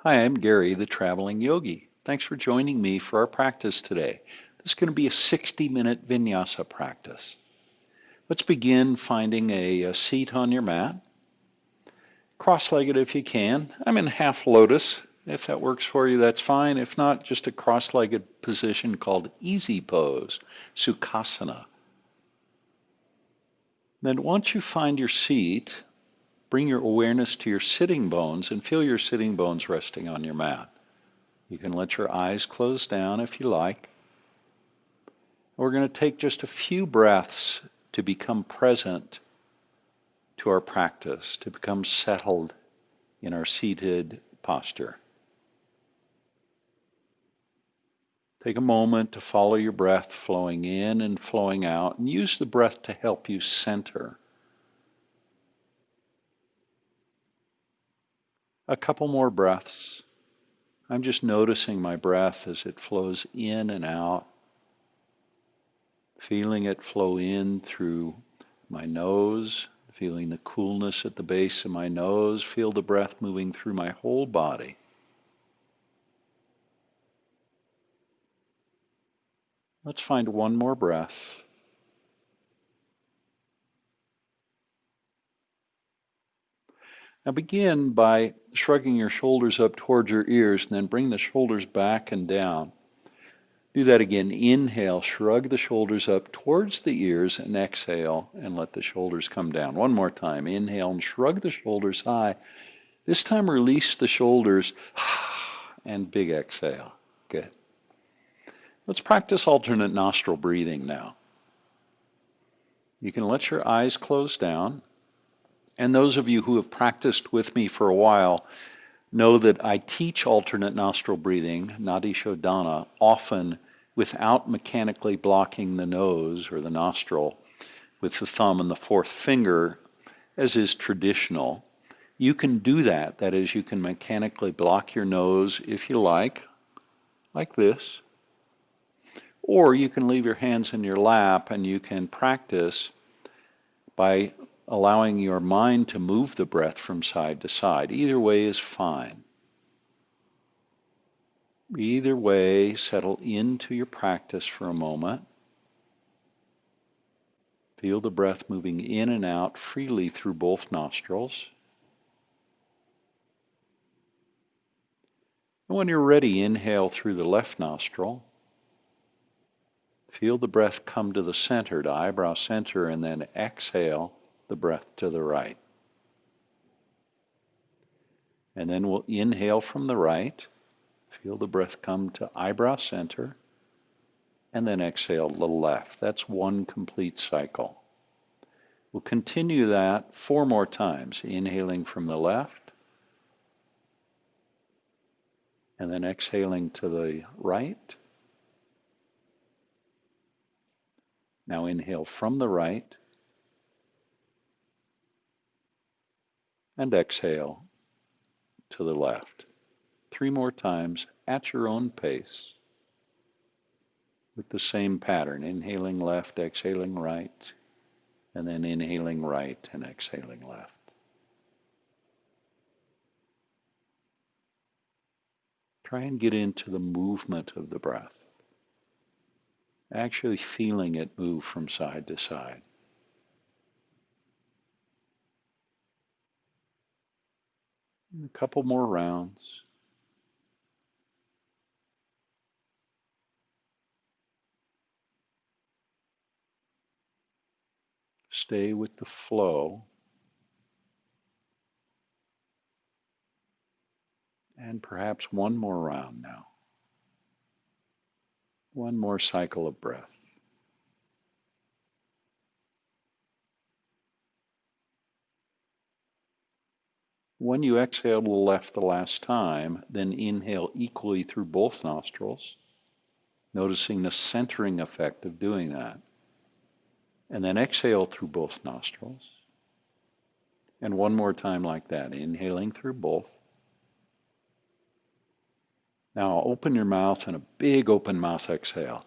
Hi, I'm Gary, the traveling yogi. Thanks for joining me for our practice today. This is going to be a 60-minute vinyasa practice. Let's begin finding a seat on your mat. Cross-legged if you can. I'm in half lotus. If that works for you, that's fine. If not, just a cross-legged position called easy pose, Sukhasana. Then once you find your seat, bring your awareness to your sitting bones and feel your sitting bones resting on your mat. You can let your eyes close down if you like. We're going to take just a few breaths to become present to our practice, to become settled in our seated posture. Take a moment to follow your breath flowing in and flowing out, and use the breath to help you center. A couple more breaths. I'm just noticing my breath as it flows in and out, feeling it flow in through my nose, feeling the coolness at the base of my nose, feel the breath moving through my whole body. Let's find one more breath. Now begin by shrugging your shoulders up towards your ears and then bring the shoulders back and down. Do that again. Inhale, shrug the shoulders up towards the ears and exhale and let the shoulders come down. One more time. Inhale and shrug the shoulders high. This time release the shoulders and big exhale. Good. Let's practice alternate nostril breathing now. You can let your eyes close down. And those of you who have practiced with me for a while know that I teach alternate nostril breathing, Nadi Shodhana, often without mechanically blocking the nose or the nostril with the thumb and the fourth finger, as is traditional. You can do that. That is, you can mechanically block your nose if you like this. Or you can leave your hands in your lap and you can practice by allowing your mind to move the breath from side to side. Either way is fine. Either way, settle into your practice for a moment. Feel the breath moving in and out freely through both nostrils. And when you're ready, inhale through the left nostril. Feel the breath come to the center, to eyebrow center, and then exhale the breath to the right. And then we'll inhale from the right. Feel the breath come to eyebrow center, and then exhale to the left. That's one complete cycle. We'll continue that 4 more times, inhaling from the left, and then exhaling to the right. Now inhale from the right, and exhale to the left. 3 more times at your own pace with the same pattern, inhaling left, exhaling right, and then inhaling right and exhaling left. Try and get into the movement of the breath, actually feeling it move from side to side. And a couple more rounds. Stay with the flow. And perhaps one more round now. One more cycle of breath. When you exhale to the left the last time, then inhale equally through both nostrils, noticing the centering effect of doing that. And then exhale through both nostrils. And one more time like that, inhaling through both. Now open your mouth and a big open mouth exhale.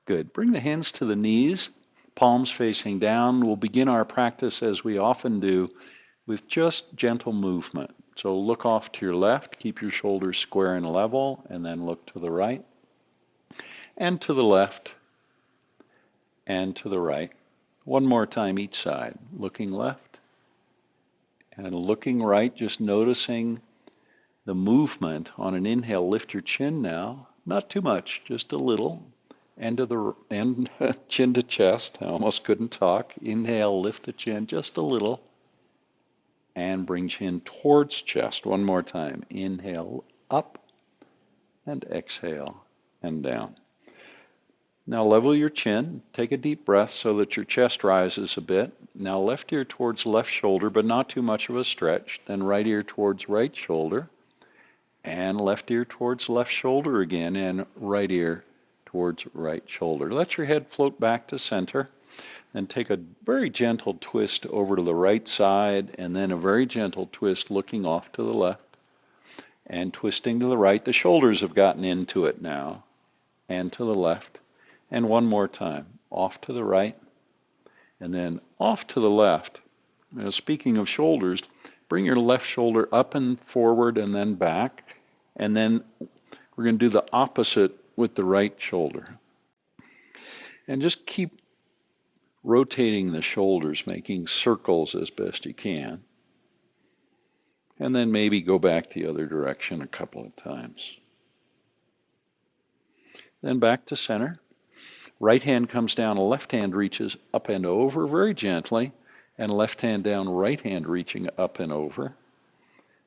Good. Bring the hands to the knees, palms facing down. We'll begin our practice as we often do with just gentle movement. So look off to your left, keep your shoulders square and level, and then look to the right, and to the left, and to the right. One more time each side. Looking left and looking right, just noticing the movement. On an inhale, lift your chin now. Not too much, just a little. End of the end, chin to chest. I almost couldn't talk. Inhale, lift the chin just a little. And bring chin towards chest. One more time. Inhale up and exhale and down. Now level your chin. Take a deep breath so that your chest rises a bit. Now left ear towards left shoulder, but not too much of a stretch. Then right ear towards right shoulder. And left ear towards left shoulder again, and right ear towards right shoulder. Let your head float back to center. Then take a very gentle twist over to the right side, and then a very gentle twist looking off to the left, and twisting to the right. The shoulders have gotten into it now, and to the left. And one more time, off to the right, and then off to the left. Now, speaking of shoulders, bring your left shoulder up and forward and then back. And then we're going to do the opposite with the right shoulder. And just keep rotating the shoulders, making circles as best you can. And then maybe go back the other direction a couple of times. Then back to center. Right hand comes down, left hand reaches up and over very gently, and left hand down, right hand reaching up and over.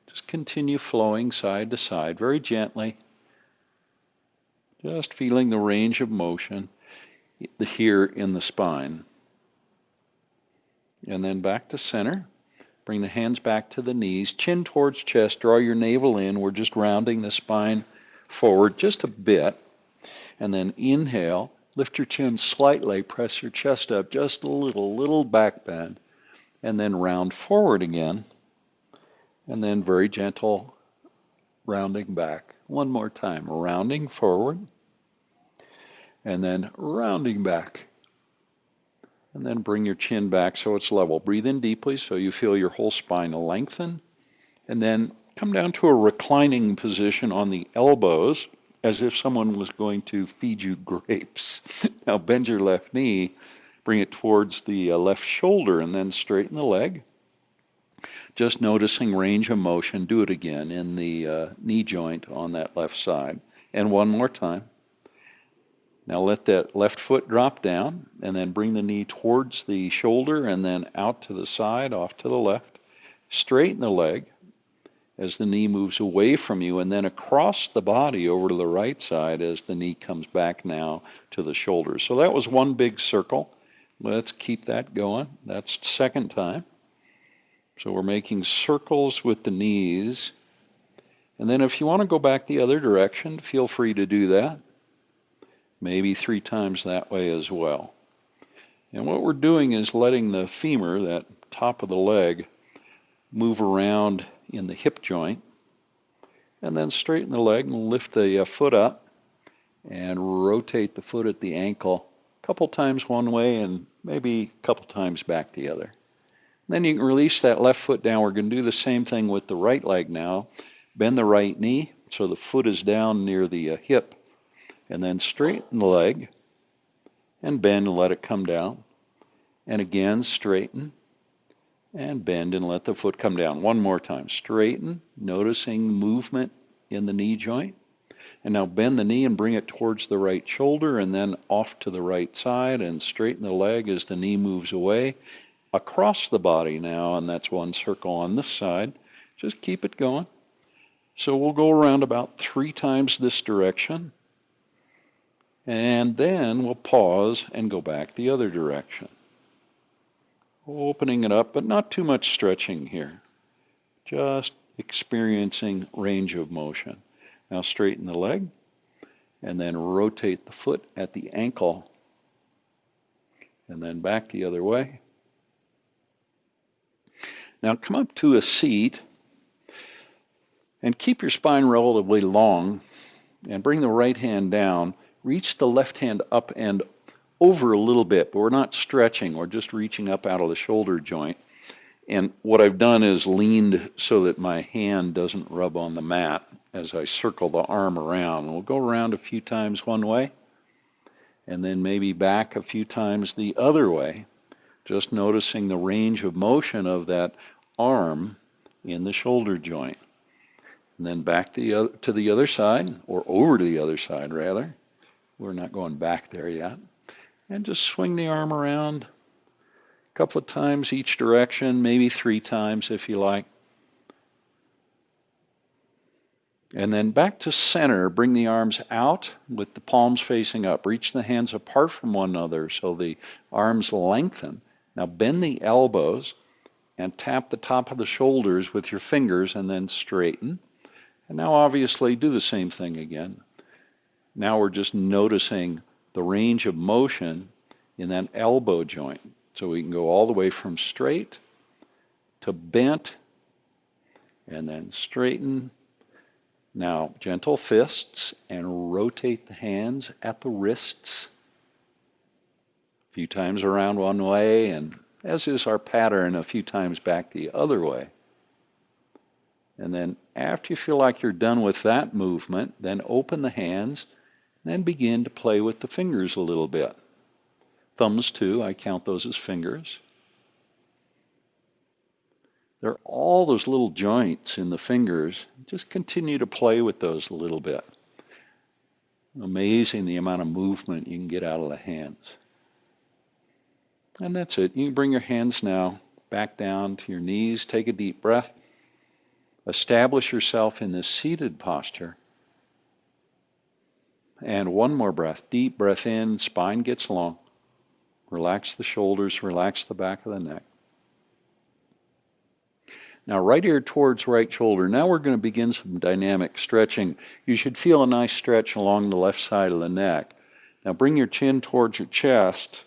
Just continue flowing side to side very gently, just feeling the range of motion here in the spine. And then back to center. Bring the hands back to the knees, chin towards chest, draw your navel in. We're just rounding the spine forward just a bit. And then inhale, lift your chin slightly, press your chest up just a little back bend, and then round forward again. And then very gentle rounding back. One more time, rounding forward, and then rounding back. And then bring your chin back so it's level. Breathe in deeply so you feel your whole spine lengthen. And then come down to a reclining position on the elbows as if someone was going to feed you grapes. Now bend your left knee, bring it towards the left shoulder, and then straighten the leg. Just noticing range of motion. Do it again in the knee joint on that left side. And one more time. Now let that left foot drop down, and then bring the knee towards the shoulder, and then out to the side, off to the left. Straighten the leg as the knee moves away from you, and then across the body over to the right side as the knee comes back now to the shoulder. So that was one big circle. Let's keep that going. That's second time. So we're making circles with the knees. And then if you want to go back the other direction, feel free to do that. Maybe 3 times that way as well. And what we're doing is letting the femur, that top of the leg, move around in the hip joint. And then straighten the leg and lift the foot up and rotate the foot at the ankle a couple times one way and maybe a couple times back the other. Then you can release that left foot down. We're going to do the same thing with the right leg now. Bend the right knee so the foot is down near the hip. And then straighten the leg and bend and let it come down. And again, straighten and bend and let the foot come down. One more time. Straighten, noticing movement in the knee joint. And now bend the knee and bring it towards the right shoulder, and then off to the right side, and straighten the leg as the knee moves away. Across the body now, and that's one circle on this side. Just keep it going. So we'll go around about 3 times this direction. And then we'll pause and go back the other direction. Opening it up, but not too much stretching here. Just experiencing range of motion. Now straighten the leg, and then rotate the foot at the ankle, and then back the other way. Now come up to a seat, and keep your spine relatively long, and bring the right hand down. Reach the left hand up and over a little bit, but we're not stretching. We're just reaching up out of the shoulder joint. And what I've done is leaned so that my hand doesn't rub on the mat as I circle the arm around. We'll go around a few times one way, and then maybe back a few times the other way, just noticing the range of motion of that arm in the shoulder joint. And then back to the other side, or over to the other side rather. We're not going back there yet. And just swing the arm around a couple of times each direction, maybe 3 times if you like. And then back to center, bring the arms out with the palms facing up. Reach the hands apart from one another so the arms lengthen. Now bend the elbows and tap the top of the shoulders with your fingers and then straighten. And now obviously do the same thing again. Now we're just noticing the range of motion in that elbow joint. So we can go all the way from straight to bent and then straighten. Now, gentle fists and rotate the hands at the wrists. A few times around one way, and as is our pattern, a few times back the other way. And then after you feel like you're done with that movement, then open the hands, and then begin to play with the fingers a little bit. Thumbs too, I count those as fingers. There are all those little joints in the fingers. Just continue to play with those a little bit. Amazing the amount of movement you can get out of the hands. And that's it. You can bring your hands now back down to your knees. Take a deep breath. Establish yourself in this seated posture. And one more breath. Deep breath in. Spine gets long. Relax the shoulders. Relax the back of the neck. Now right ear towards right shoulder. Now we're going to begin some dynamic stretching. You should feel a nice stretch along the left side of the neck. Now bring your chin towards your chest,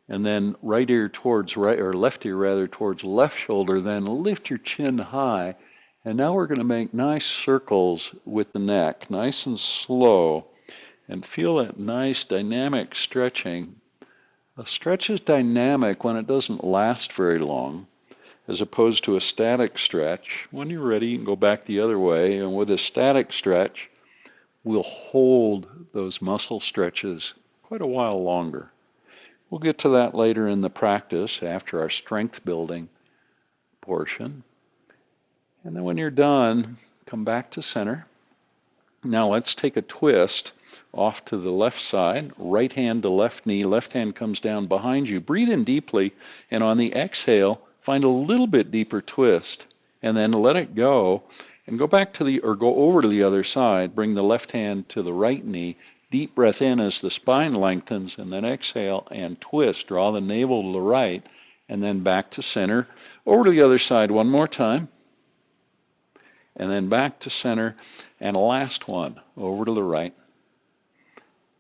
and then right ear towards right, or left ear rather, towards left shoulder. Then lift your chin high. And now we're going to make nice circles with the neck, nice and slow, and feel that nice dynamic stretching. A stretch is dynamic when it doesn't last very long, as opposed to a static stretch. When you're ready, you can go back the other way, and with a static stretch, we'll hold those muscle stretches quite a while longer. We'll get to that later in the practice after our strength building portion. And then when you're done, come back to center. Now let's take a twist off to the left side, right hand to left knee, left hand comes down behind you. Breathe in deeply, and on the exhale, find a little bit deeper twist, and then let it go, and go back to go over to the other side. Bring the left hand to the right knee. Deep breath in as the spine lengthens, and then exhale and twist. Draw the navel to the right, and then back to center. Over to the other side one more time, and then back to center, and last one, over to the right,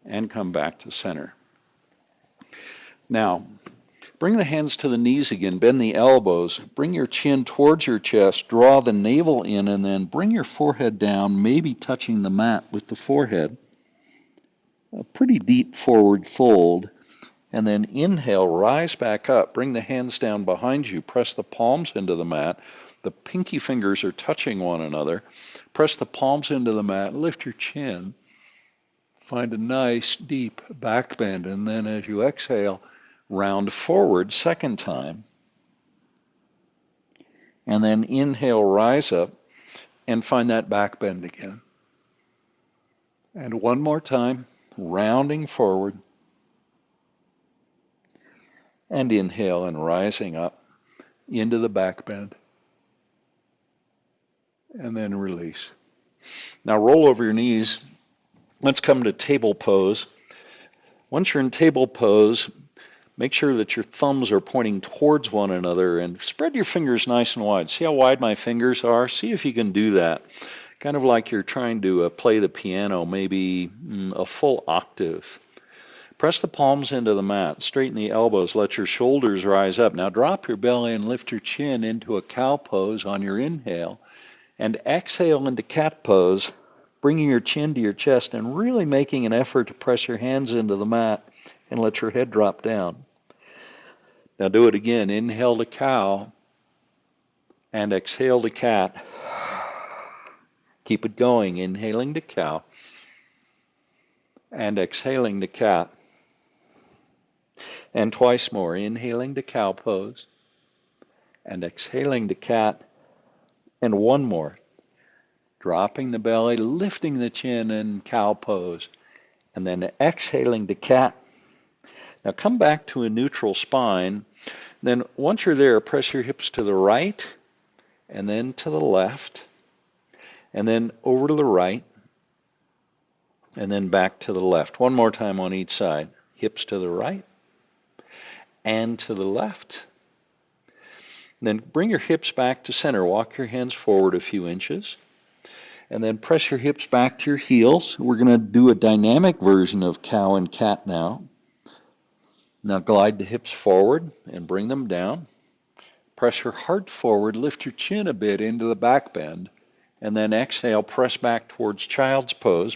and come back to center. Now, bring the hands to the knees again, bend the elbows, bring your chin towards your chest, draw the navel in, and then bring your forehead down, maybe touching the mat with the forehead. A pretty deep forward fold, and then inhale, rise back up, bring the hands down behind you, press the palms into the mat. The pinky fingers are touching one another. Press the palms into the mat, lift your chin, find a nice deep back bend, and then as you exhale, round forward second time, and then inhale, rise up, and find that back bend again. And one more time, rounding forward, and inhale and rising up into the back bend, and then release. Now roll over your knees. Let's come to table pose. Once you're in table pose, make sure that your thumbs are pointing towards one another, and spread your fingers nice and wide. See how wide my fingers are? See if you can do that. Kind of like you're trying to play the piano, maybe a full octave. Press the palms into the mat. Straighten the elbows. Let your shoulders rise up. Now drop your belly and lift your chin into a cow pose on your inhale. And exhale into cat pose, bringing your chin to your chest and really making an effort to press your hands into the mat and let your head drop down. Now do it again. Inhale to cow and exhale to cat. Keep it going. Inhaling to cow and exhaling to cat. And twice more. Inhaling to cow pose and exhaling to cat. And one more. Dropping the belly, lifting the chin in cow pose. And then exhaling to cat. Now come back to a neutral spine. Then once you're there, press your hips to the right and then to the left. And then over to the right. And then back to the left. One more time on each side. Hips to the right and to the left. And then bring your hips back to center. Walk your hands forward a few inches. And then press your hips back to your heels. We're going to do a dynamic version of cow and cat now. Now glide the hips forward and bring them down. Press your heart forward. Lift your chin a bit into the back bend. And then exhale, press back towards child's pose.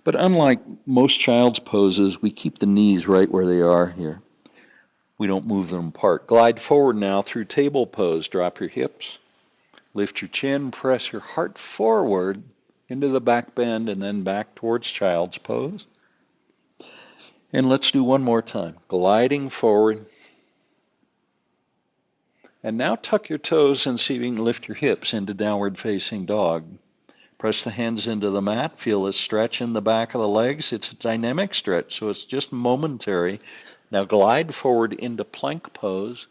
But unlike most child's poses, we keep the knees right where they are here. We don't move them apart. Glide forward now through table pose. Drop your hips. Lift your chin. Press your heart forward into the back bend and then back towards child's pose. And let's do one more time. Gliding forward. And now tuck your toes and see if you can lift your hips into downward facing dog. Press the hands into the mat. Feel a stretch in the back of the legs. It's a dynamic stretch, so it's just momentary. Now glide forward into plank pose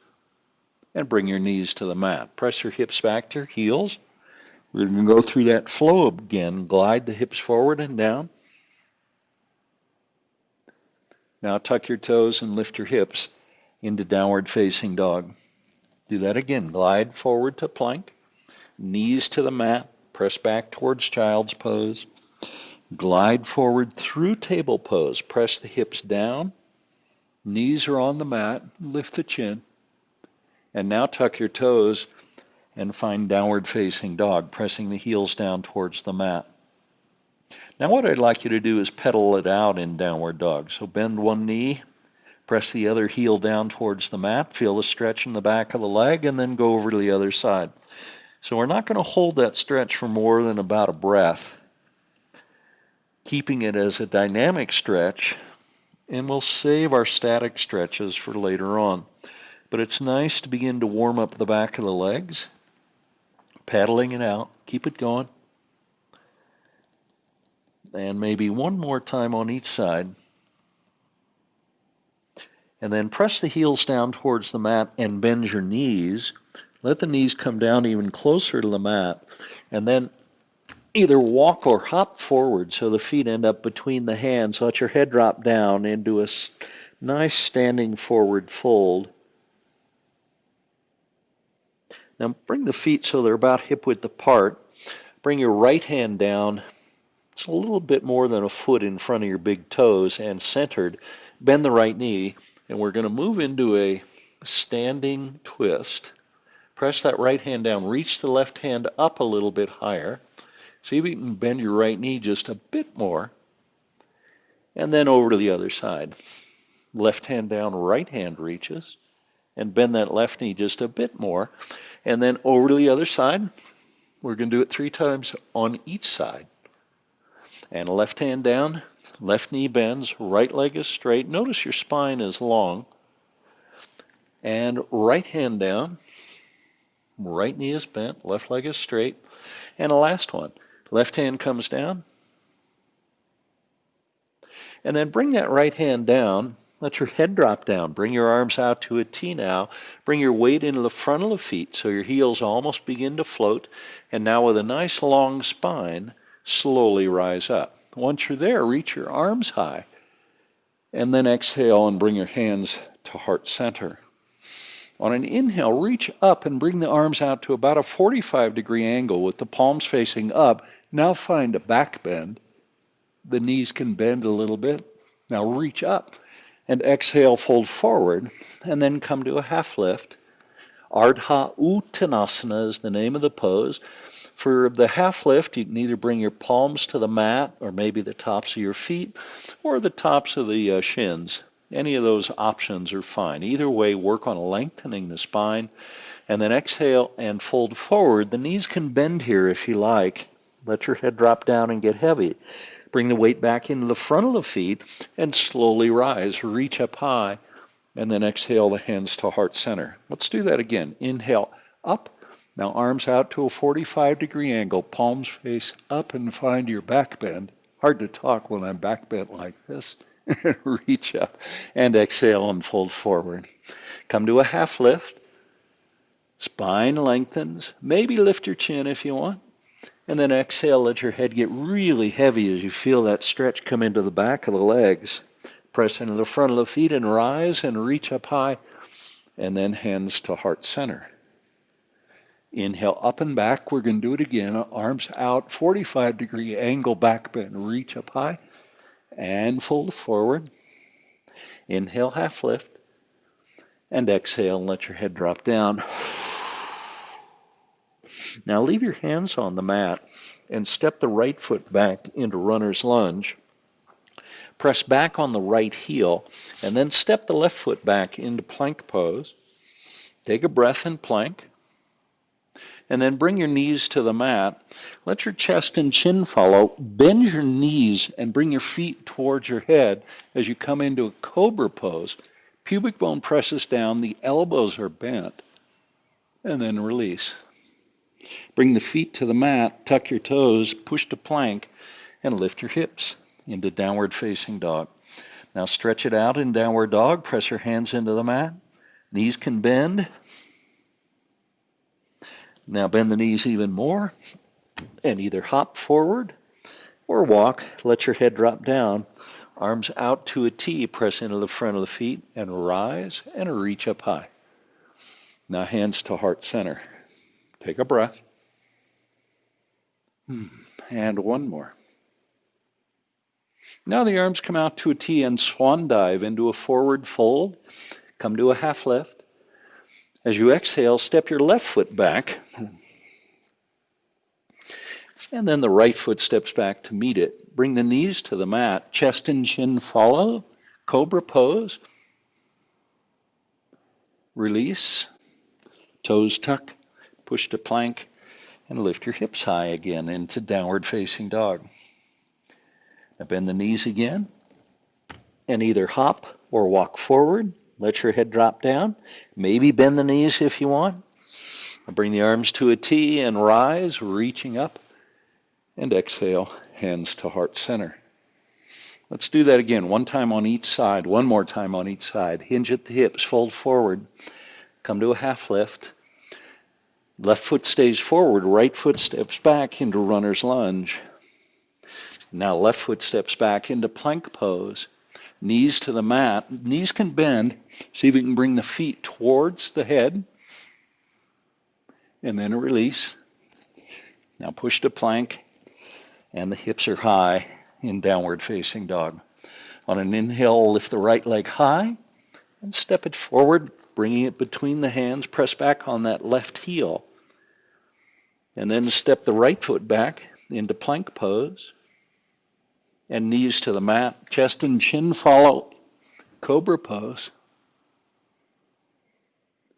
and bring your knees to the mat. Press your hips back to your heels. We're going to go through that flow again. Glide the hips forward and down. Now tuck your toes and lift your hips into downward facing dog. Do that again. Glide forward to plank. Knees to the mat. Press back towards child's pose. Glide forward through table pose. Press the hips down. Knees are on the mat. Lift the chin. And now tuck your toes and find downward facing dog, pressing the heels down towards the mat. Now what I'd like you to do is pedal it out in downward dog. So bend one knee, press the other heel down towards the mat, feel the stretch in the back of the leg, and then go over to the other side. So we're not going to hold that stretch for more than about a breath, keeping it as a dynamic stretch, and we'll save our static stretches for later on. But it's nice to begin to warm up the back of the legs, paddling it out. Keep it going. And maybe one more time on each side. And then press the heels down towards the mat and bend your knees. Let the knees come down even closer to the mat. And then either walk or hop forward so the feet end up between the hands. Let your head drop down into a nice standing forward fold. Now bring the feet so they're about hip width apart. Bring your right hand down. It's a little bit more than a foot in front of your big toes and centered. Bend the right knee, and we're going to move into a standing twist. Press that right hand down. Reach the left hand up a little bit higher. See if you can bend your right knee just a bit more. And then over to the other side. Left hand down, right hand reaches. And bend that left knee just a bit more. And then over to the other side. We're going to do it 3 times on each side. And left hand down, left knee bends, right leg is straight. Notice your spine is long. And right hand down, right knee is bent, left leg is straight. And the last one, left hand comes down. And then bring that right hand down. Let your head drop down. Bring your arms out to a T now. Bring your weight into the front of the feet so your heels almost begin to float. And now with a nice long spine, slowly rise up. Once you're there, reach your arms high. And then exhale and bring your hands to heart center. On an inhale, reach up and bring the arms out to about a 45-degree angle with the palms facing up. Now find a back bend. The knees can bend a little bit. Now reach up and exhale, fold forward, and then come to a half lift. Ardha Uttanasana is the name of the pose. For the half lift, you can either bring your palms to the mat, or maybe the tops of your feet, or the tops of the shins. Any of those options are fine. Either way, work on lengthening the spine, and then exhale and fold forward. The knees can bend here if you like. Let your head drop down and get heavy. Bring the weight back into the front of the feet and slowly rise. Reach up high, and then exhale the hands to heart center. Let's do that again. Inhale, up. Now arms out to a 45-degree angle. Palms face up and find your back bend. Hard to talk when I'm back bent like this. Reach up and exhale and fold forward. Come to a half lift. Spine lengthens. Maybe lift your chin if you want. And then exhale, let your head get really heavy as you feel that stretch come into the back of the legs. Press into the front of the feet and rise and reach up high. And then hands to heart center. Inhale up and back. We're going to do it again. Arms out, 45-degree angle back bend. Reach up high and fold forward. Inhale, half lift. And exhale and let your head drop down. Now leave your hands on the mat and step the right foot back into runner's lunge. Press back on the right heel and then step the left foot back into plank pose. Take a breath in plank. And then bring your knees to the mat. Let your chest and chin follow. Bend your knees and bring your feet towards your head as you come into a Cobra Pose. Pubic bone presses down, the elbows are bent, and then release. Bring the feet to the mat, tuck your toes, push to plank, and lift your hips into downward facing dog. Now stretch it out in downward dog. Press your hands into the mat. Knees can bend. Now bend the knees even more and either hop forward or walk. Let your head drop down. Arms out to a T. Press into the front of the feet and rise and reach up high. Now hands to heart center. Take a breath. And one more. Now the arms come out to a T and swan dive into a forward fold. Come to a half lift. As you exhale, step your left foot back. And then the right foot steps back to meet it. Bring the knees to the mat. Chest and chin follow. Cobra Pose. Release. Toes tuck. Push to plank. And lift your hips high again into downward facing dog. Now bend the knees again. And either hop or walk forward. Let your head drop down. Maybe bend the knees if you want. Bring the arms to a T and rise, reaching up. And exhale, hands to heart center. Let's do that again. One time on each side. One more time on each side. Hinge at the hips, fold forward. Come to a half lift. Left foot stays forward. Right foot steps back into runner's lunge. Now left foot steps back into plank pose. Knees to the mat. Knees can bend. See if you can bring the feet towards the head. And then release. Now push to plank. And the hips are high in downward facing dog. On an inhale, lift the right leg high and step it forward, bringing it between the hands. Press back on that left heel. And then step the right foot back into plank pose. And knees to the mat. Chest and chin follow. Cobra Pose.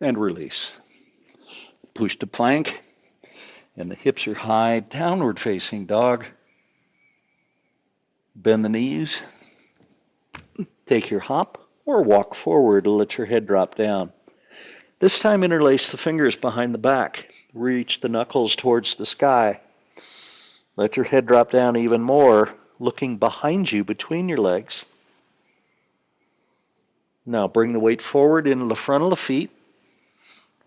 And release. Push to plank. And the hips are high, downward facing dog. Bend the knees. Take your hop or walk forward to let your head drop down. This time interlace the fingers behind the back. Reach the knuckles towards the sky. Let your head drop down even more, looking behind you between your legs. Now bring the weight forward into the front of the feet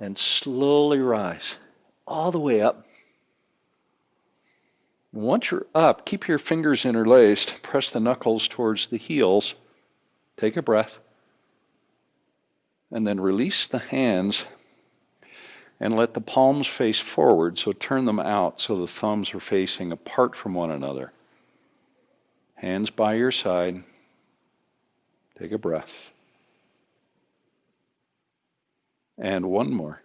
and slowly rise all the way up. Once you're up, keep your fingers interlaced. Press the knuckles towards the heels. Take a breath. And then release the hands and let the palms face forward. So turn them out so the thumbs are facing apart from one another. Hands by your side. Take a breath. And one more.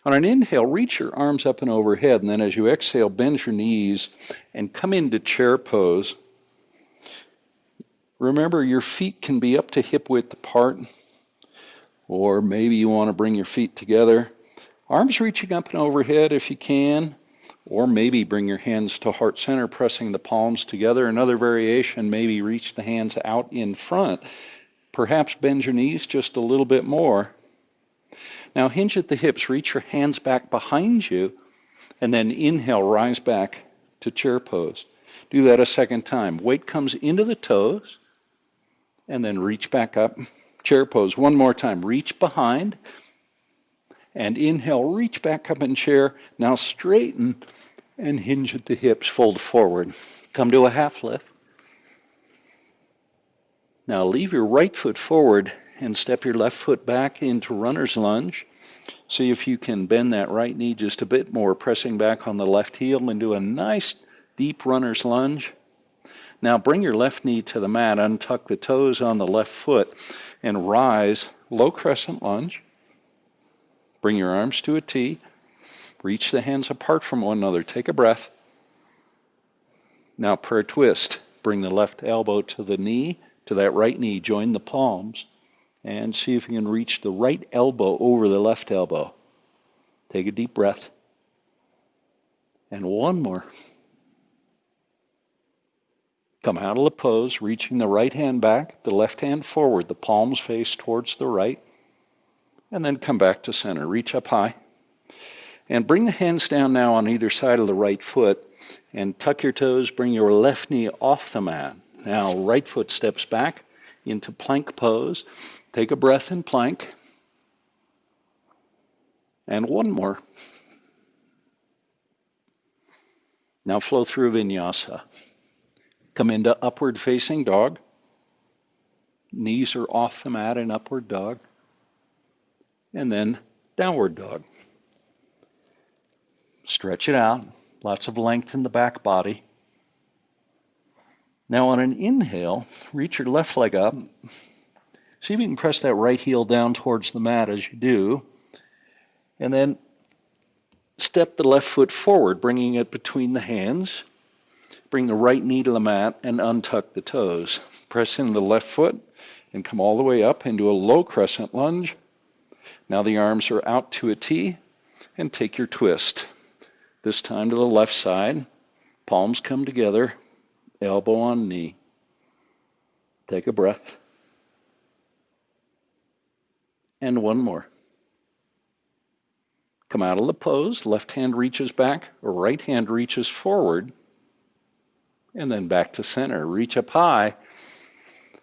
On an inhale, reach your arms up and overhead, and then as you exhale, bend your knees and come into chair pose. Remember, your feet can be up to hip width apart, or maybe you want to bring your feet together. Arms reaching up and overhead if you can, or maybe bring your hands to heart center, pressing the palms together. Another variation, maybe reach the hands out in front. Perhaps bend your knees just a little bit more. Now hinge at the hips, reach your hands back behind you, and then inhale, rise back to chair pose. Do that a second time. Weight comes into the toes, and then reach back up, chair pose. One more time, reach behind, and inhale, reach back up in chair. Now straighten and hinge at the hips, fold forward. Come to a half lift. Now leave your right foot forward and step your left foot back into runner's lunge. See if you can bend that right knee just a bit more, pressing back on the left heel and do a nice deep runner's lunge. Now bring your left knee to the mat, untuck the toes on the left foot, and rise, low crescent lunge. Bring your arms to a T. Reach the hands apart from one another. Take a breath. Now prayer twist. Bring the left elbow to the knee, to that right knee. Join the palms. And see if you can reach the right elbow over the left elbow. Take a deep breath. And one more. Come out of the pose, reaching the right hand back, the left hand forward, the palms face towards the right. And then come back to center. Reach up high. And bring the hands down now on either side of the right foot. And tuck your toes, bring your left knee off the mat. Now right foot steps back into plank pose. Take a breath in plank. And one more. Now flow through Vinyasa. Come into upward facing dog. Knees are off the mat in upward dog. And then downward dog. Stretch it out. Lots of length in the back body. Now on an inhale, reach your left leg up. See if you can press that right heel down towards the mat as you do. And then step the left foot forward, bringing it between the hands. Bring the right knee to the mat and untuck the toes. Press in the left foot and come all the way up into a low crescent lunge. Now the arms are out to a T and take your twist. This time to the left side. Palms come together, elbow on knee. Take a breath. And one more. Come out of the pose, left hand reaches back, right hand reaches forward, and then back to center. Reach up high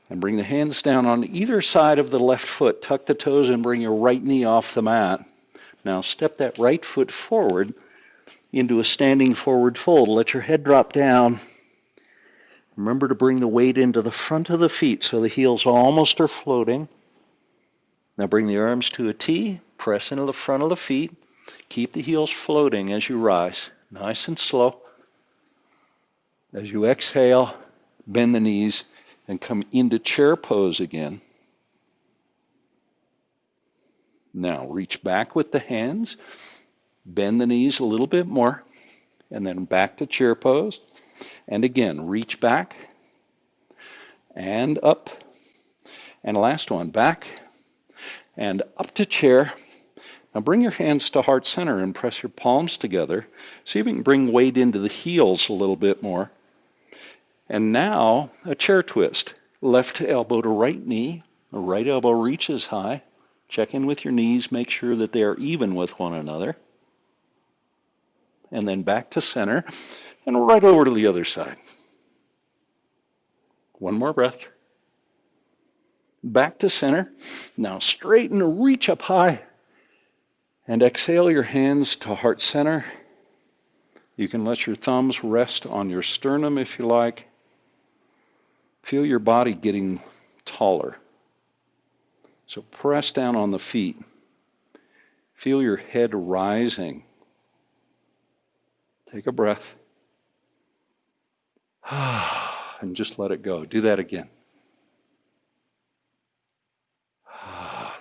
and bring the hands down on either side of the left foot. Tuck the toes and bring your right knee off the mat. Now step that right foot forward into a standing forward fold. Let your head drop down. Remember to bring the weight into the front of the feet so the heels almost are floating. Now bring the arms to a T, press into the front of the feet. Keep the heels floating as you rise, nice and slow. As you exhale, bend the knees and come into chair pose again. Now reach back with the hands, bend the knees a little bit more, and then back to chair pose. And again, reach back and up. And last one, back and up to chair. Now bring your hands to heart center and press your palms together. See if you can bring weight into the heels a little bit more. And now a chair twist. Left elbow to right knee. The right elbow reaches high. Check in with your knees. Make sure that they are even with one another. And then back to center. And right over to the other side. One more breath. Back to center. Now straighten, reach up high. And exhale your hands to heart center. You can let your thumbs rest on your sternum if you like. Feel your body getting taller. So press down on the feet. Feel your head rising. Take a breath. And just let it go. Do that again.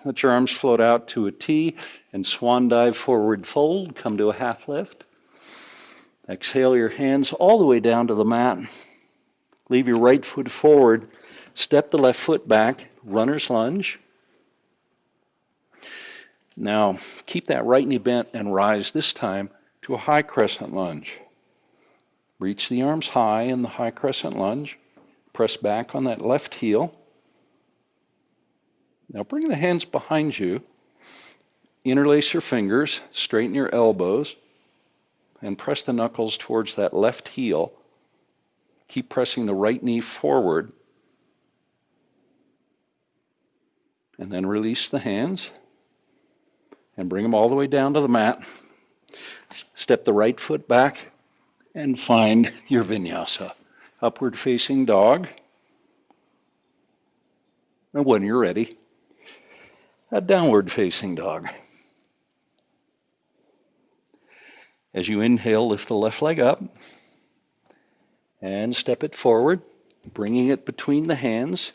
Let your arms float out to a T and swan dive forward fold. Come to a half lift. Exhale your hands all the way down to the mat. Leave your right foot forward. Step the left foot back. Runner's lunge. Now keep that right knee bent and rise this time to a high crescent lunge. Reach the arms high in the high crescent lunge. Press back on that left heel. Now bring the hands behind you. Interlace your fingers, straighten your elbows, and press the knuckles towards that left heel. Keep pressing the right knee forward. And then release the hands and bring them all the way down to the mat. Step the right foot back and find your vinyasa. Upward facing dog. And when you're ready, a downward facing dog. As you inhale, lift the left leg up and step it forward, bringing it between the hands.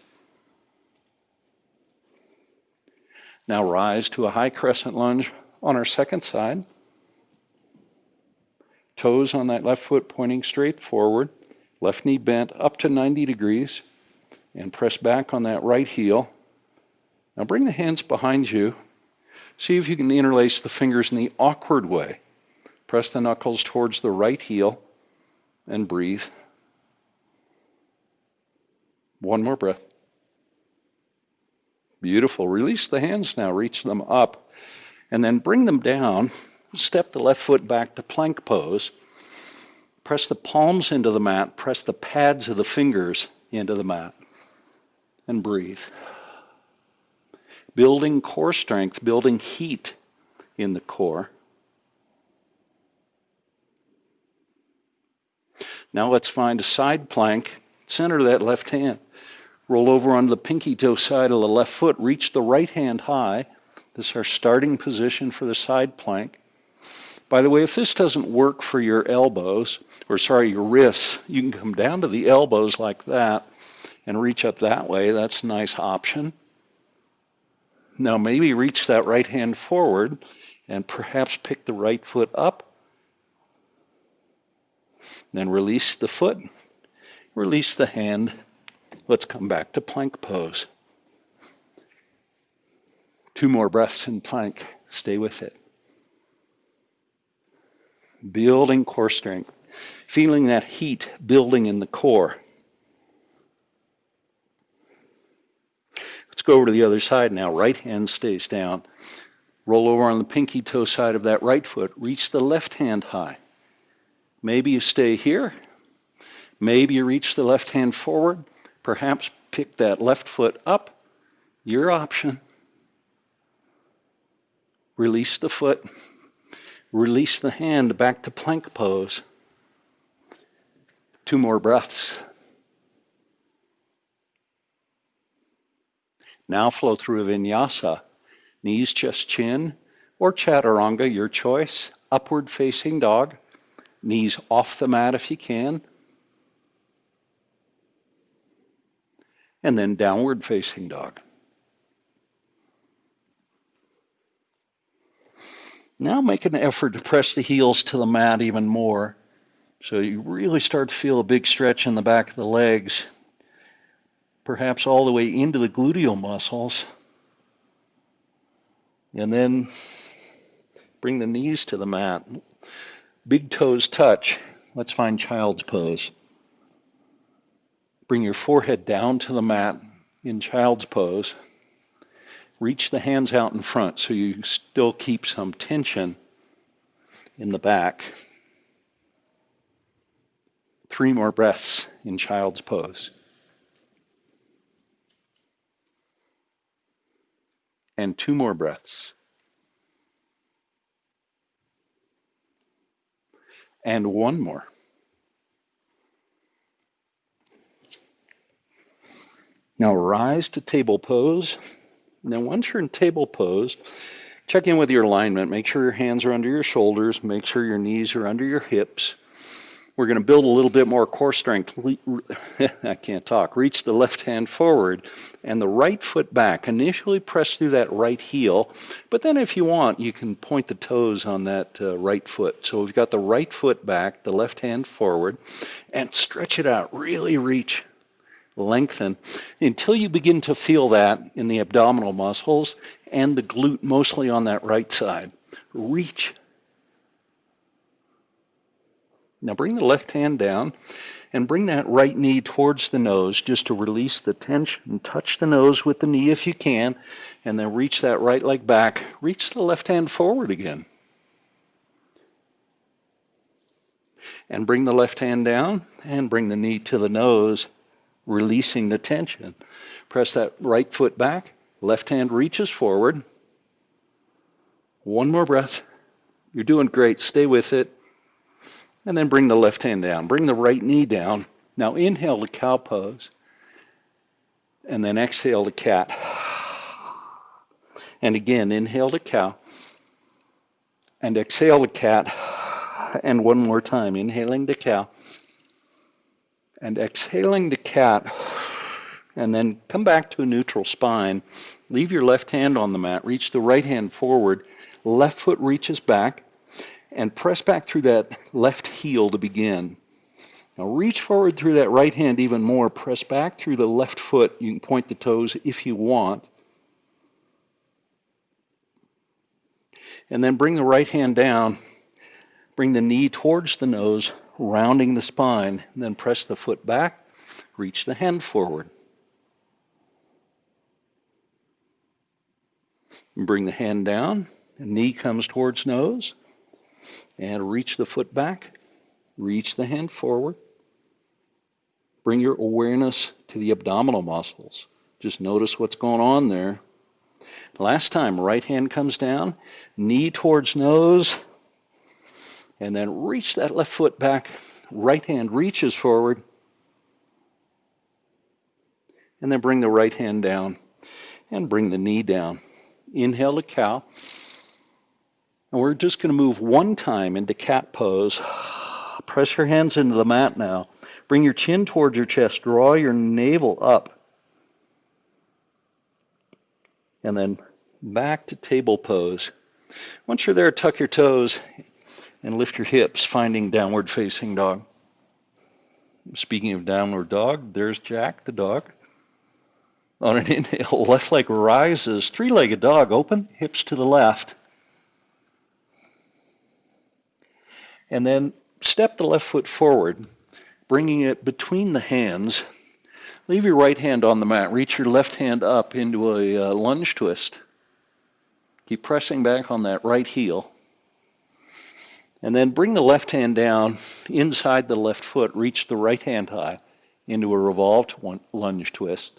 Now rise to a high crescent lunge on our second side. Toes on that left foot pointing straight forward, left knee bent up to 90 degrees, and press back on that right heel. Now bring the hands behind you. See if you can interlace the fingers in the awkward way. Press the knuckles towards the right heel and breathe. One more breath. Beautiful. Release the hands now. Reach them up and then bring them down. Step the left foot back to plank pose. Press the palms into the mat. Press the pads of the fingers into the mat and breathe. Building core strength, building heat in the core. Now let's find a side plank. Center that left hand. Roll over on the pinky toe side of the left foot. Reach the right hand high. This is our starting position for the side plank. By the way, if this doesn't work for your elbows, your wrists, you can come down to the elbows like that and reach up that way. That's a nice option. Now maybe reach that right hand forward and perhaps pick the right foot up. Then release the foot, release the hand. Let's come back to plank pose. 2 more breaths in plank. Stay with it. Building core strength. Feeling that heat building in the core. Let's go over to the other side now. Right hand stays down. Roll over on the pinky toe side of that right foot. Reach the left hand high. Maybe you stay here. Maybe you reach the left hand forward. Perhaps pick that left foot up. Your option. Release the foot. Release the hand back to plank pose. 2 more breaths. Now flow through a vinyasa. Knees, chest, chin, or chaturanga, your choice. Upward facing dog. Knees off the mat if you can. And then downward facing dog. Now make an effort to press the heels to the mat even more. So you really start to feel a big stretch in the back of the legs. Perhaps all the way into the gluteal muscles. And then bring the knees to the mat. Big toes touch. Let's find child's pose. Bring your forehead down to the mat in child's pose. Reach the hands out in front so you still keep some tension in the back. 3 more breaths in child's pose. And 2 more breaths. And 1 more. Now rise to table pose. Now once you're in table pose, check in with your alignment. Make sure your hands are under your shoulders. Make sure your knees are under your hips. We're going to build a little bit more core strength. I can't talk. Reach the left hand forward and the right foot back. Initially press through that right heel, but then if you want, you can point the toes on that right foot. So we've got the right foot back, the left hand forward, and stretch it out. Really reach, lengthen, until you begin to feel that in the abdominal muscles and the glute, mostly on that right side. Reach. Now bring the left hand down and bring that right knee towards the nose just to release the tension. Touch the nose with the knee if you can, and then reach that right leg back. Reach the left hand forward again. And bring the left hand down and bring the knee to the nose, releasing the tension. Press that right foot back. Left hand reaches forward. One more breath. You're doing great. Stay with it. And then bring the left hand down. Bring the right knee down. Now inhale to cow pose. And then exhale to cat. And again, inhale to cow. And exhale to cat. And one more time. Inhaling to cow. And exhaling to cat. And then come back to a neutral spine. Leave your left hand on the mat. Reach the right hand forward. Left foot reaches back. And press back through that left heel to begin. Now reach forward through that right hand even more. Press back through the left foot. You can point the toes if you want. And then bring the right hand down. Bring the knee towards the nose, rounding the spine. And then press the foot back. Reach the hand forward. And bring the hand down. The knee comes towards nose. And reach the foot back, reach the hand forward. Bring your awareness to the abdominal muscles. Just notice what's going on there. Last time, right hand comes down, knee towards nose, and then reach that left foot back. Right hand reaches forward, and then bring the right hand down, and bring the knee down. Inhale to cow. And we're just going to move one time into cat pose. Press your hands into the mat now. Bring your chin towards your chest. Draw your navel up. And then back to table pose. Once you're there, tuck your toes and lift your hips, finding downward facing dog. Speaking of downward dog, there's Jack, the dog. On an inhale, left leg rises. Three-legged dog, open, hips to the left. And then step the left foot forward, bringing it between the hands. Leave your right hand on the mat. Reach your left hand up into a lunge twist. Keep pressing back on that right heel. And then bring the left hand down inside the left foot. Reach the right hand high into a revolved lunge twist.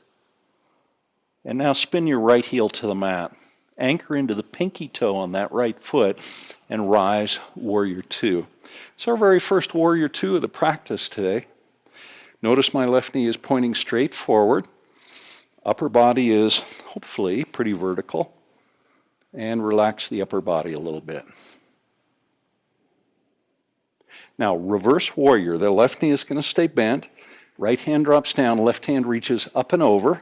And now spin your right heel to the mat. Anchor into the pinky toe on that right foot and rise, Warrior Two. It's our very first Warrior Two of the practice today. Notice my left knee is pointing straight forward. Upper body is hopefully pretty vertical. And relax the upper body a little bit. Now, reverse warrior. The left knee is going to stay bent. Right hand drops down, left hand reaches up and over.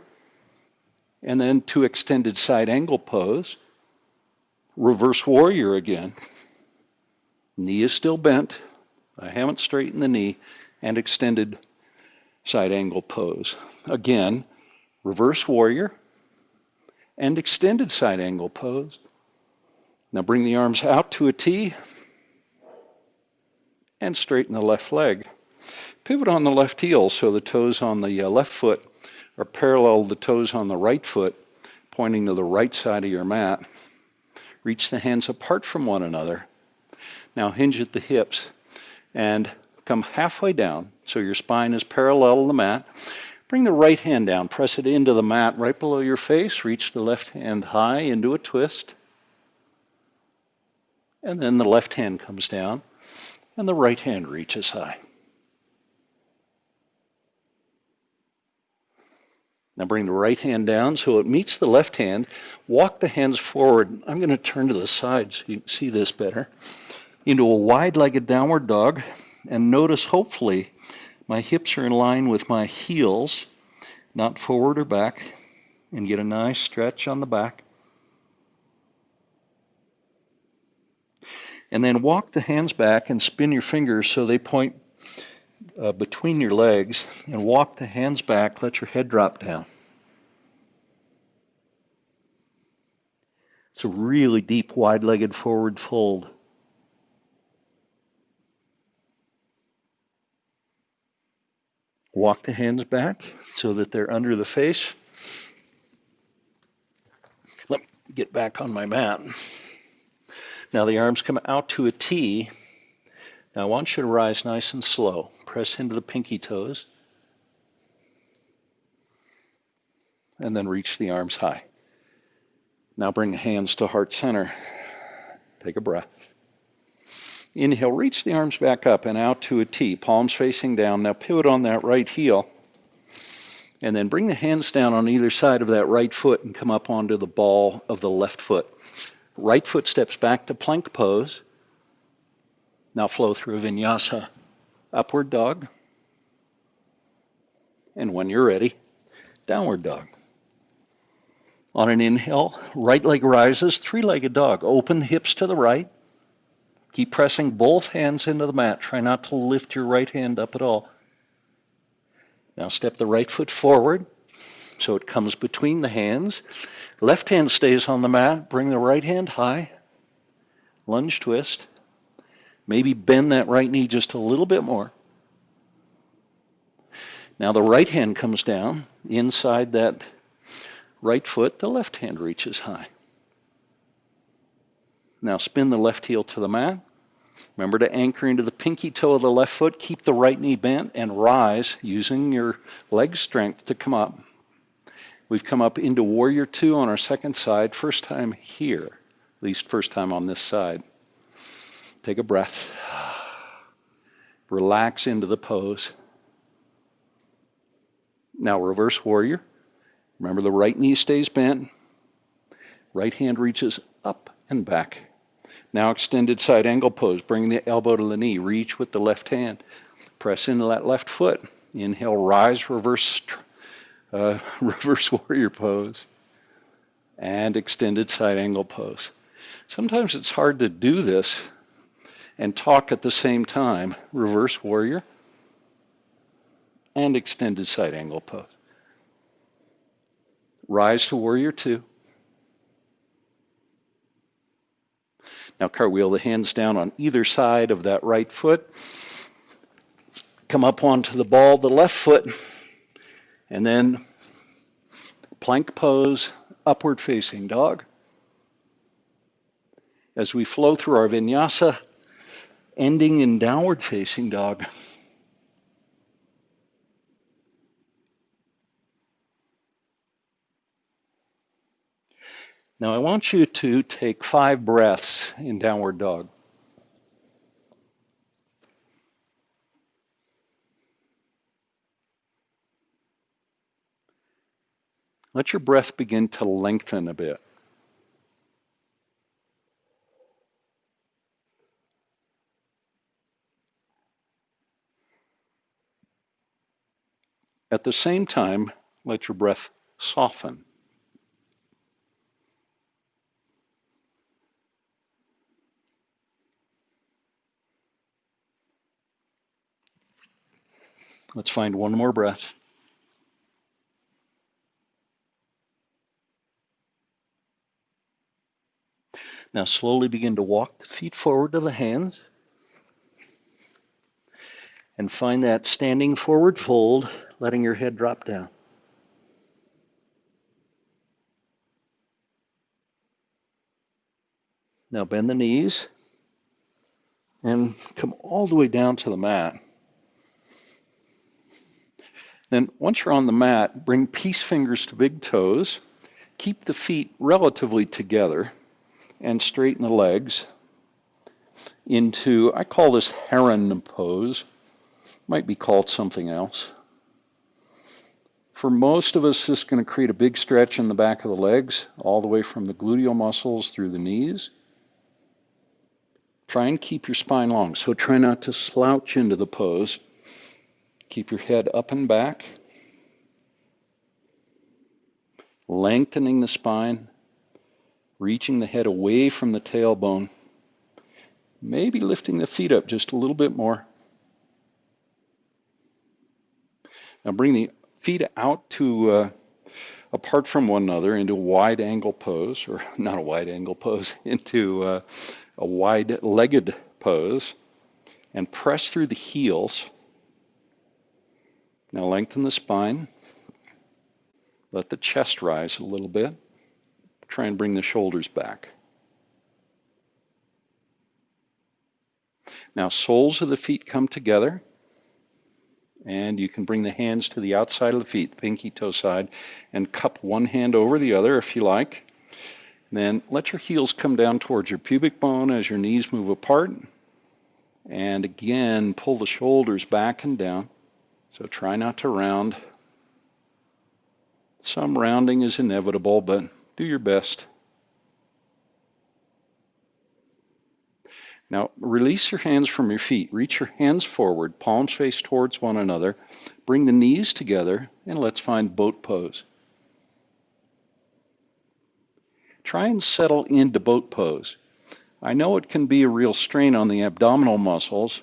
And then to extended side angle pose. Reverse warrior again. Knee is still bent. I haven't straightened the knee. And extended side angle pose. Again, reverse warrior and extended side angle pose. Now bring the arms out to a T and straighten the left leg. Pivot on the left heel so the toes on the left foot are parallel to the toes on the right foot, pointing to the right side of your mat. Reach the hands apart from one another. Now hinge at the hips and come halfway down so your spine is parallel to the mat. Bring the right hand down, press it into the mat right below your face. Reach the left hand high into a twist. And then the left hand comes down and the right hand reaches high. Now bring the right hand down so it meets the left hand. Walk the hands forward. I'm going to turn to the side so you can see this better. Into a wide-legged downward dog. And notice, hopefully, my hips are in line with my heels, not forward or back, and get a nice stretch on the back. And then walk the hands back and spin your fingers so they point between your legs, and walk the hands back, let your head drop down. It's a really deep, wide-legged forward fold. Walk the hands back so that they're under the face. Let me get back on my mat. Now the arms come out to a T. Now I want you to rise nice and slow. Press into the pinky toes. And then reach the arms high. Now bring the hands to heart center. Take a breath. Inhale, reach the arms back up and out to a T, palms facing down. Now pivot on that right heel. And then bring the hands down on either side of that right foot and come up onto the ball of the left foot. Right foot steps back to plank pose. Now flow through a vinyasa. Upward dog. And when you're ready, downward dog. On an inhale, right leg rises, three-legged dog. Open the hips to the right. Keep pressing both hands into the mat. Try not to lift your right hand up at all. Now step the right foot forward so it comes between the hands. Left hand stays on the mat. Bring the right hand high. Lunge twist. Maybe bend that right knee just a little bit more. Now the right hand comes down. Inside that right foot, the left hand reaches high. Now spin the left heel to the mat. Remember to anchor into the pinky toe of the left foot. Keep the right knee bent and rise using your leg strength to come up. We've come up into Warrior Two on our second side. First time here, at least first time on this side. Take a breath. Relax into the pose. Now reverse warrior. Remember the right knee stays bent. Right hand reaches up and back. Now extended side angle pose. Bring the elbow to the knee. Reach with the left hand. Press into that left foot. Inhale, rise, reverse warrior pose. And extended side angle pose. Sometimes it's hard to do this and talk at the same time. Reverse warrior and extended side angle pose. Rise to Warrior Two. Now cartwheel the hands down on either side of that right foot. Come up onto the ball of the left foot. And then plank pose, upward facing dog. As we flow through our vinyasa, ending in downward facing dog. Now I want you to take 5 breaths in downward dog. Let your breath begin to lengthen a bit. At the same time, let your breath soften. Let's find one more breath. Now slowly begin to walk the feet forward to the hands. And find that standing forward fold, letting your head drop down. Now bend the knees and come all the way down to the mat. Then once you're on the mat, bring peace fingers to big toes. Keep the feet relatively together and straighten the legs into, I call this Heron Pose. Might be called something else. For most of us, this is going to create a big stretch in the back of the legs, all the way from the gluteal muscles through the knees. Try and keep your spine long. So try not to slouch into the pose. Keep your head up and back. Lengthening the spine. Reaching the head away from the tailbone. Maybe lifting the feet up just a little bit more. Now bring the feet out to apart from one another into a wide angle pose, or not a wide angle pose, into a wide legged pose, and press through the heels. Now lengthen the spine. Let the chest rise a little bit. Try and bring the shoulders back. Now soles of the feet come together, and you can bring the hands to the outside of the feet, pinky toe side, and cup one hand over the other if you like. Then let your heels come down towards your pubic bone as your knees move apart. And again, pull the shoulders back and down. So try not to round. Some rounding is inevitable, but do your best. Now release your hands from your feet. Reach your hands forward, palms face towards one another. Bring the knees together, and let's find boat pose. Try and settle into boat pose. I know it can be a real strain on the abdominal muscles,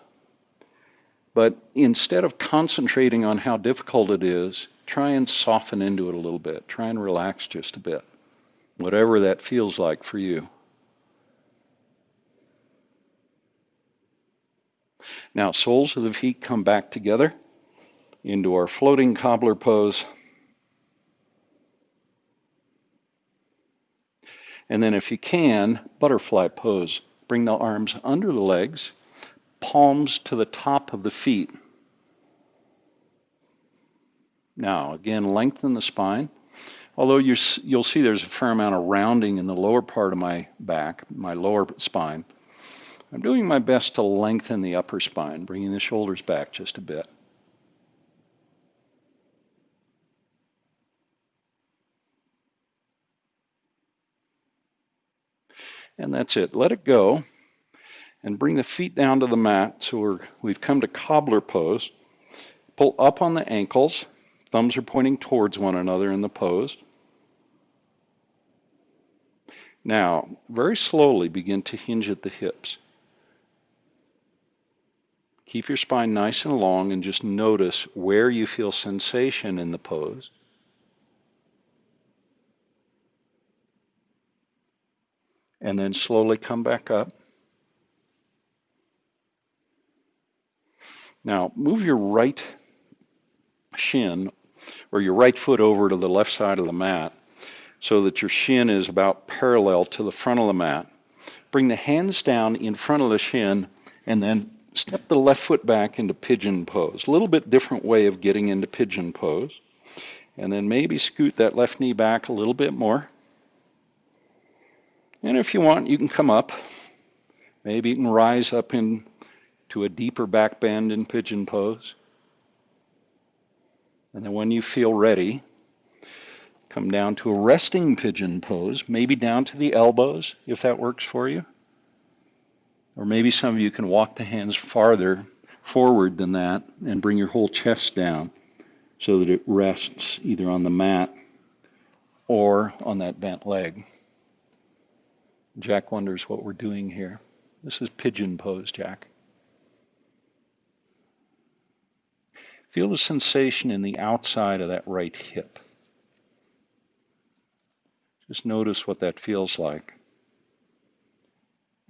but instead of concentrating on how difficult it is, try and soften into it a little bit. Try and relax just a bit, whatever that feels like for you. Now, soles of the feet come back together into our floating cobbler pose. And then if you can, butterfly pose. Bring the arms under the legs, palms to the top of the feet. Now, again, lengthen the spine. Although you'll see there's a fair amount of rounding in the lower part of my back, my lower spine. I'm doing my best to lengthen the upper spine, bringing the shoulders back just a bit. And that's it. Let it go. And bring the feet down to the mat. So we've come to cobbler pose. Pull up on the ankles. Thumbs are pointing towards one another in the pose. Now, very slowly begin to hinge at the hips. Keep your spine nice and long and just notice where you feel sensation in the pose. And then slowly come back up. Now, move your right shin or your right foot over to the left side of the mat so that your shin is about parallel to the front of the mat. Bring the hands down in front of the shin and then step the left foot back into pigeon pose. A little bit different way of getting into pigeon pose. And then maybe scoot that left knee back a little bit more. And if you want, you can come up. Maybe you can rise up into a deeper back bend in pigeon pose. And then when you feel ready, come down to a resting pigeon pose, maybe down to the elbows, if that works for you. Or maybe some of you can walk the hands farther forward than that and bring your whole chest down so that it rests either on the mat or on that bent leg. Jack wonders what we're doing here. This is pigeon pose, Jack. Feel the sensation in the outside of that right hip. Just notice what that feels like.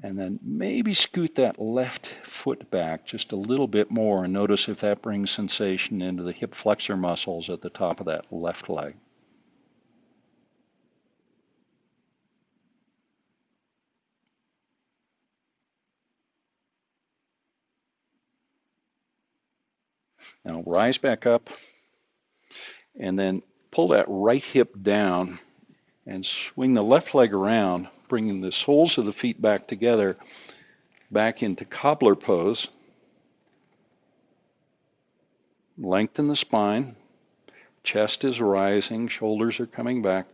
And then maybe scoot that left foot back just a little bit more and notice if that brings sensation into the hip flexor muscles at the top of that left leg. Now rise back up and then pull that right hip down and swing the left leg around, bringing the soles of the feet back together, back into cobbler pose. Lengthen the spine, chest is rising, shoulders are coming back.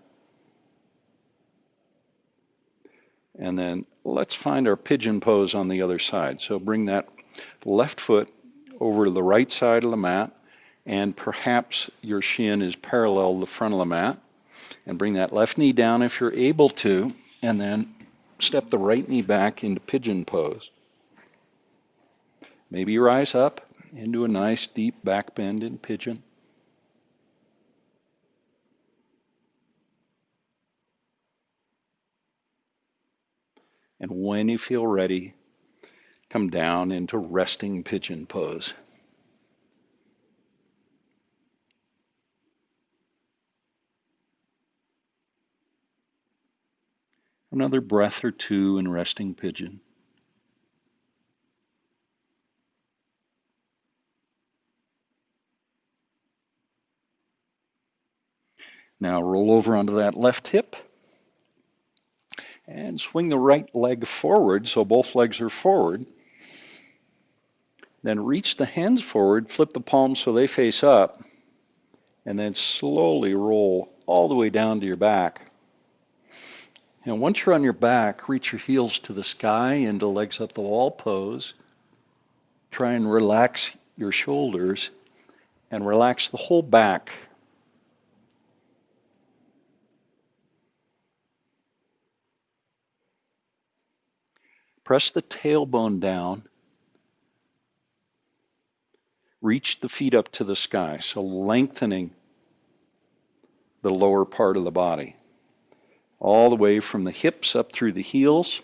And then let's find our pigeon pose on the other side. So bring that left foot over to the right side of the mat, and perhaps your shin is parallel to the front of the mat. And bring that left knee down if you're able to, and then step the right knee back into pigeon pose. Maybe you rise up into a nice deep back bend in pigeon. And when you feel ready, come down into resting pigeon pose. Another breath or two in resting pigeon. Now roll over onto that left hip and swing the right leg forward so both legs are forward. Then reach the hands forward, flip the palms so they face up, and then slowly roll all the way down to your back. And once you're on your back, reach your heels to the sky into legs up the wall pose. Try and relax your shoulders and relax the whole back. Press the tailbone down. Reach the feet up to the sky, so lengthening the lower part of the body, all the way from the hips up through the heels.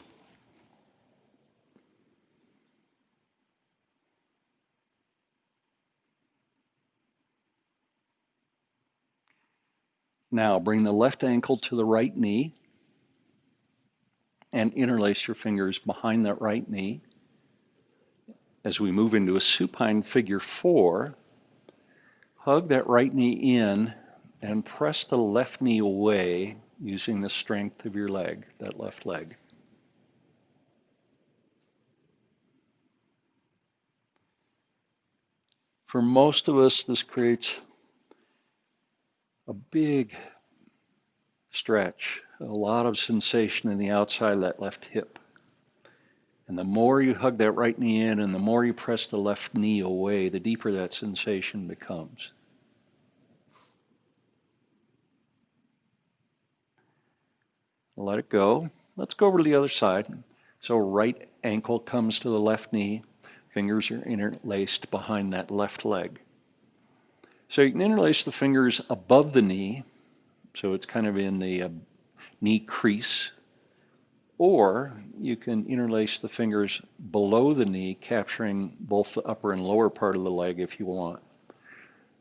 Now bring the left ankle to the right knee and interlace your fingers behind that right knee. As we move into a supine figure 4, hug that right knee in and press the left knee away using the strength of your leg, that left leg. For most of us, this creates a big stretch, a lot of sensation in the outside of that left hip. And the more you hug that right knee in and the more you press the left knee away, the deeper that sensation becomes. Let it go. Let's go over to the other side. So right ankle comes to the left knee. Fingers are interlaced behind that left leg. So you can interlace the fingers above the knee, so it's kind of in the knee crease, or you can interlace the fingers below the knee, capturing both the upper and lower part of the leg if you want.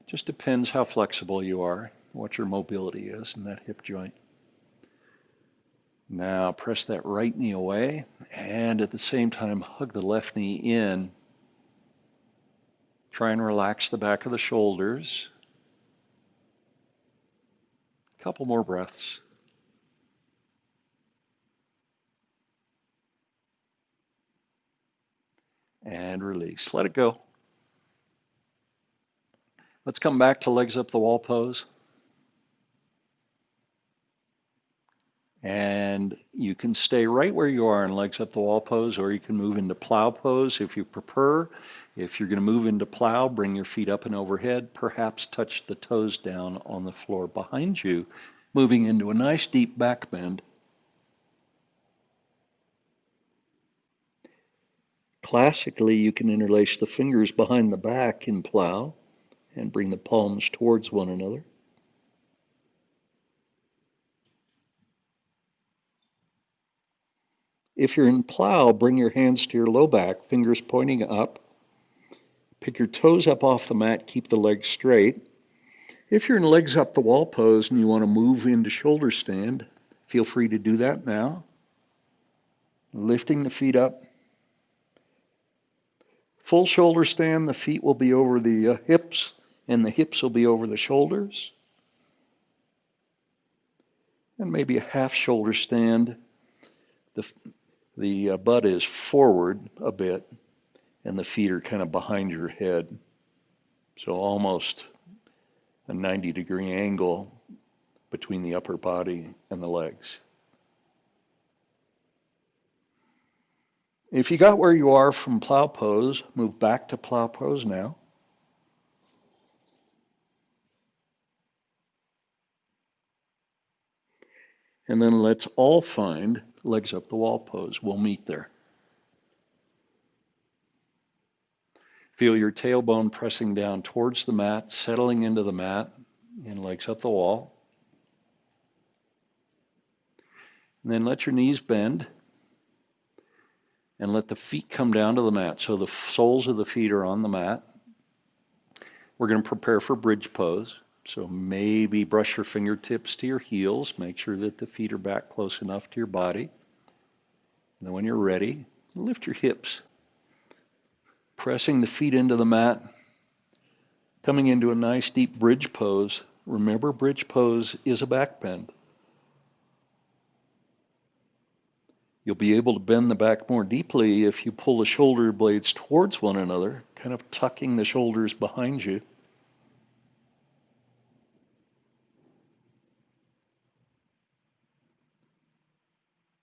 Just depends how flexible you are, what your mobility is in that hip joint. Now press that right knee away, and at the same time hug the left knee in. Try and relax the back of the shoulders. A couple more breaths. And release. Let it go. Let's come back to legs up the wall pose. And you can stay right where you are in legs up the wall pose, or you can move into plow pose if you prefer. If you're going to move into plow, bring your feet up and overhead, perhaps touch the toes down on the floor behind you, moving into a nice deep back bend. Classically, you can interlace the fingers behind the back in plow and bring the palms towards one another. If you're in plow, bring your hands to your low back, fingers pointing up. Pick your toes up off the mat, keep the legs straight. If you're in legs up the wall pose and you want to move into shoulder stand, feel free to do that now. Lifting the feet up. Full shoulder stand, the feet will be over the hips and the hips will be over the shoulders. And maybe a half shoulder stand. The butt is forward a bit and the feet are kind of behind your head. So almost a 90-degree angle between the upper body and the legs. If you got where you are from plow pose, move back to plow pose now. And then let's all find legs up the wall pose. We'll meet there. Feel your tailbone pressing down towards the mat, settling into the mat, and legs up the wall. And then let your knees bend and let the feet come down to the mat. So the soles of the feet are on the mat. We're going to prepare for bridge pose. So maybe brush your fingertips to your heels. Make sure that the feet are back close enough to your body. And then when you're ready, lift your hips, pressing the feet into the mat, coming into a nice deep bridge pose. Remember, bridge pose is a back bend. You'll be able to bend the back more deeply if you pull the shoulder blades towards one another, kind of tucking the shoulders behind you.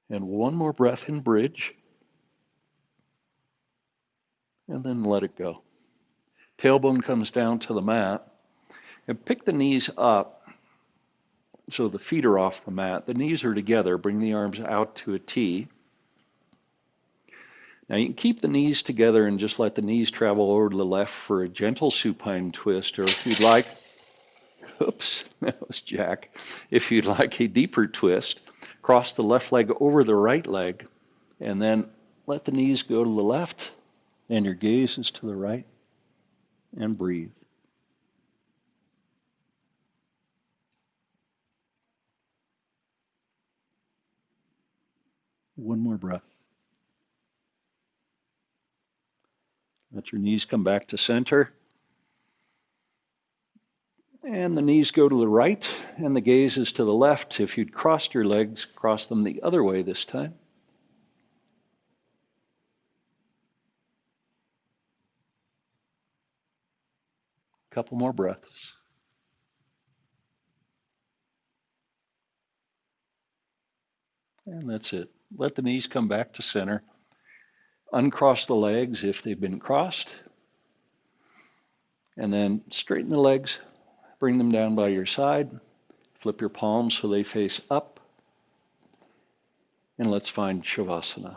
And one more breath in bridge, and then let it go. Tailbone comes down to the mat, and pick the knees up so the feet are off the mat. The knees are together. Bring the arms out to a T. Now you can keep the knees together and just let the knees travel over to the left for a gentle supine twist, or if you'd like, oops, that was Jack. If you'd like a deeper twist, cross the left leg over the right leg, and then let the knees go to the left, and your gaze is to the right, and breathe. One more breath. Let your knees come back to center. And the knees go to the right, and the gaze is to the left. If you'd crossed your legs, cross them the other way this time. A couple more breaths. And that's it. Let the knees come back to center. Uncross the legs if they've been crossed. And then straighten the legs, bring them down by your side. Flip your palms so they face up. And let's find Shavasana.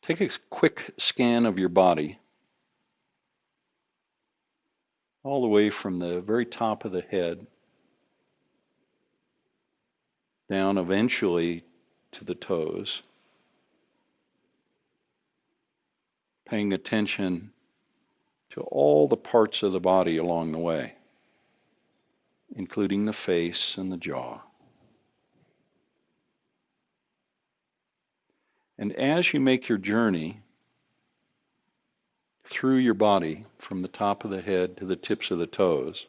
Take a quick scan of your body, all the way from the very top of the head down eventually to the toes, paying attention to all the parts of the body along the way, including the face and the jaw. And as you make your journey through your body from the top of the head to the tips of the toes,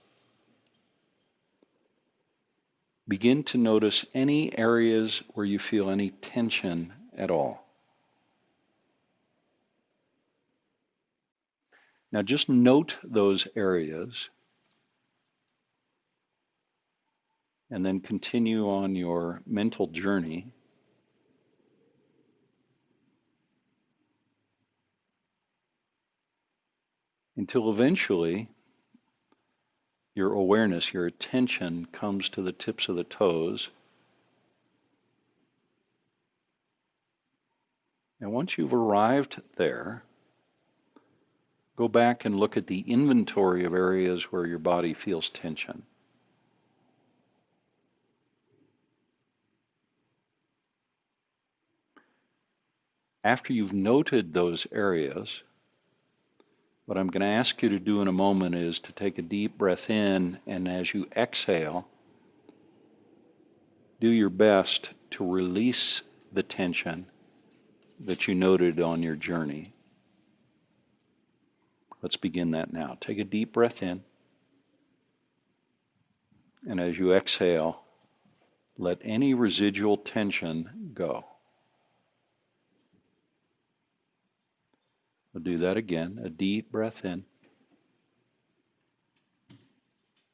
begin to notice any areas where you feel any tension at all. Now just note those areas and then continue on your mental journey until eventually your awareness, your attention comes to the tips of the toes. And once you've arrived there, go back and look at the inventory of areas where your body feels tension. After you've noted those areas, what I'm going to ask you to do in a moment is to take a deep breath in, and as you exhale, do your best to release the tension that you noted on your journey. Let's begin that now. Take a deep breath in, and as you exhale, let any residual tension go. We'll do that again. A deep breath in.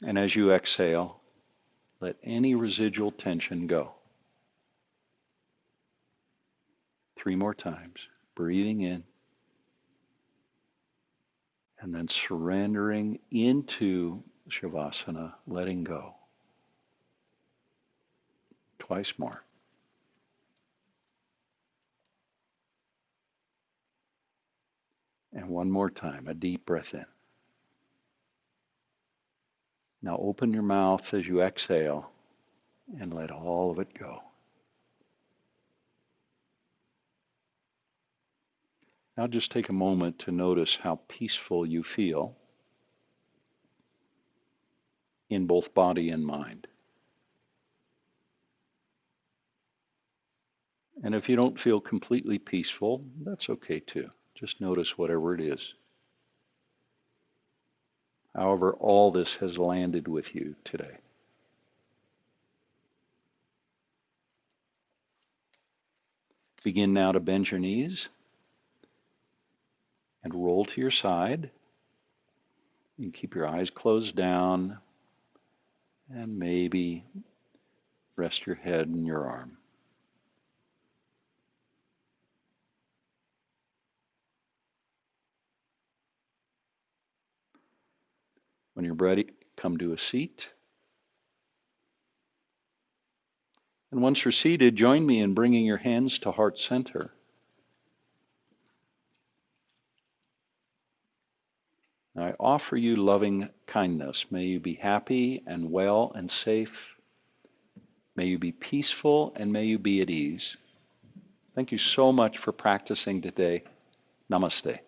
And as you exhale, let any residual tension go. 3 more times. Breathing in and then surrendering into Shavasana, letting go. Twice more. And one more time, a deep breath in. Now open your mouth as you exhale and let all of it go. Now just take a moment to notice how peaceful you feel in both body and mind. And if you don't feel completely peaceful, that's okay too. Just notice whatever it is. However, all this has landed with you today. Begin now to bend your knees and roll to your side. You keep your eyes closed down and maybe rest your head in your arm. When you're ready, come to a seat. And once you're seated, join me in bringing your hands to heart center. I offer you loving kindness. May you be happy and well and safe. May you be peaceful and may you be at ease. Thank you so much for practicing today. Namaste.